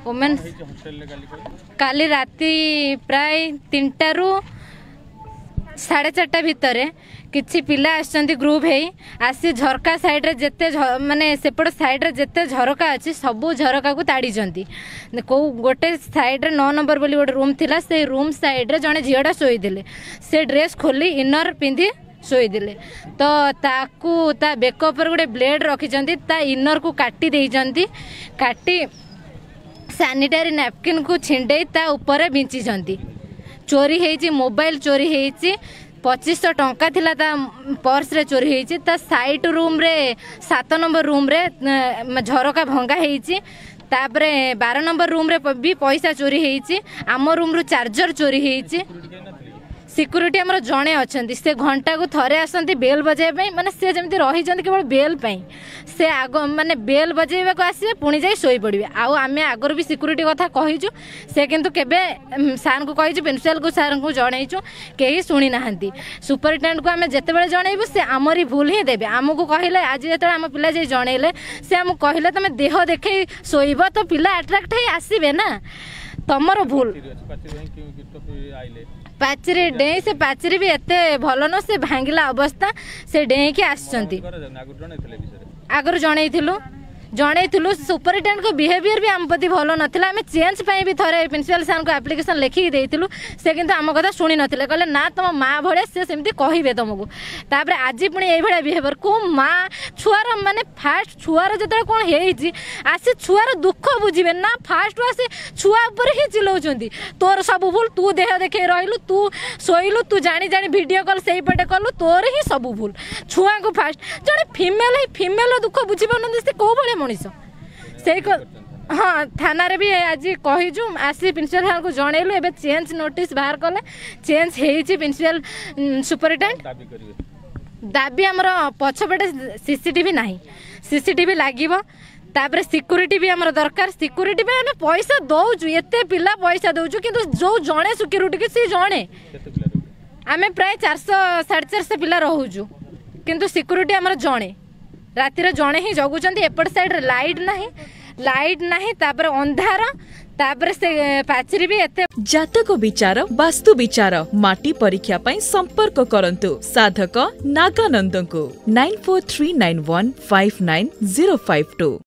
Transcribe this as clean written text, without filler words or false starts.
Women काली राति प्राय 3टा रू 4:30 भितर किछि पिला आछंती ग्रुप हे आसी झरका साइड रे जेते माने सेपट साइड रे जेते झरका अछि सबु झरका को ताड़ी जंती को गोटे साइड रे 9 नंबर बोली गोटे रूम थिला से रूम साइड रे जने झियाडा सोई देले से ड्रेस खोली इनर पिंधी सोई देले तो ताकू ता बेक पर गोटे ब्लेड रखी जंती ता इनर को काटी देई जंती काटी सैनिटरी नैपकिन को छिंडे ता ऊपर बिंची जंती चोरी हेची मोबाइल चोरी हेची 2500 टंका थिला ता पर्स रे चोरी हेची ता साइड रूम रे 7 नंबर रूम रे झरका भंगा हेची तापरे 12 नंबर रूम रे भी पैसा चोरी हेची आम रूम रू चार्जर चोरी हेची सिक्यूरीटी हमर जणे अछंती से घंटा को थरे आसंती बेल बजाय पई माने से जेमति रही जंती केवल बेल पई से आग माने बेल बजाइबा को आसीबे पुणी जाई सोई पड़िबे आउ आमे आगर भी सिक्यूरीटी कथा कहिजु से किंतु केबे सार को कहिजु प्रिंसिपल को सार को जणैजु केही सुनी नाहंती सुपरिटेंडेंट को आमे जते बेले जणैबु से हमरी भूल ही देबे हमकु कहिले आज जते हम पिला जे जणैले से हम कहिले तमे देह देखै सोइबो तो पिला अट्रैक्ट हे आसीबे ना तमरो भूल पाचरी डे से पाचरी भी एते भल न से भांगिला अवस्था से डे की आछंती आगर जणैथिलु सुपरिटेंडेंट को बिहेवियर भी आम प्रति भल नथिला आमे चेंज पई भी थरे प्रिंसिपल सर को एप्लिकेशन लिखि देइथिलु से किंतु आम कथा सुनी नथिले कहले ना तुम माँ भळे से सेमती कहिबे तुमको तापर आज पुणी एई भळे बिहेवियर को माँ छुआर माने फास्ट छुआर जते कोन हेइची आसी छुआर दुख बुझिबे ना फास्ट आसी छुआ ऊपर ही चिलौचंती तोर सब भूल तू देह देखे रहिलु तू सोइलु तू जानी जानी वीडियो कॉल सेही पटे करलु तोर ही सब भूल छुआ को फास्ट जने फीमेल दुख बुझिबे न से को भळे मनीष से हाँ थाना रे भी आज कहीजु आसी प्रिंसिपल सार को जनइलु एबे चेंज नोटिस बाहर कले चेंज हेइची प्रिंसिपल सुपरिटेंडेंट दाबी हमर पछपटे सीसीटीवी नाही सीसीटीवी लागिबो तापर सिक्यूरीटी भी हमर दरकार सिक्यूरीटी पे हमें पैसा दउजु एते पिला पैसा दउजु किंतु जो जणे सिक्यूरीटी के से जणे आमे प्राय 400 450 पिला रहउजु किंतु सिक्यूरीटी हमर जणे राति रे जणे ही जगुचंती एपट साइड लाइट नाही तापर अंधार तापर से पाचरी भी एते जातक विचार वास्तु विचार माटी परीक्षा पई संपर्क करंतु साधक नागानंद को 9439159052।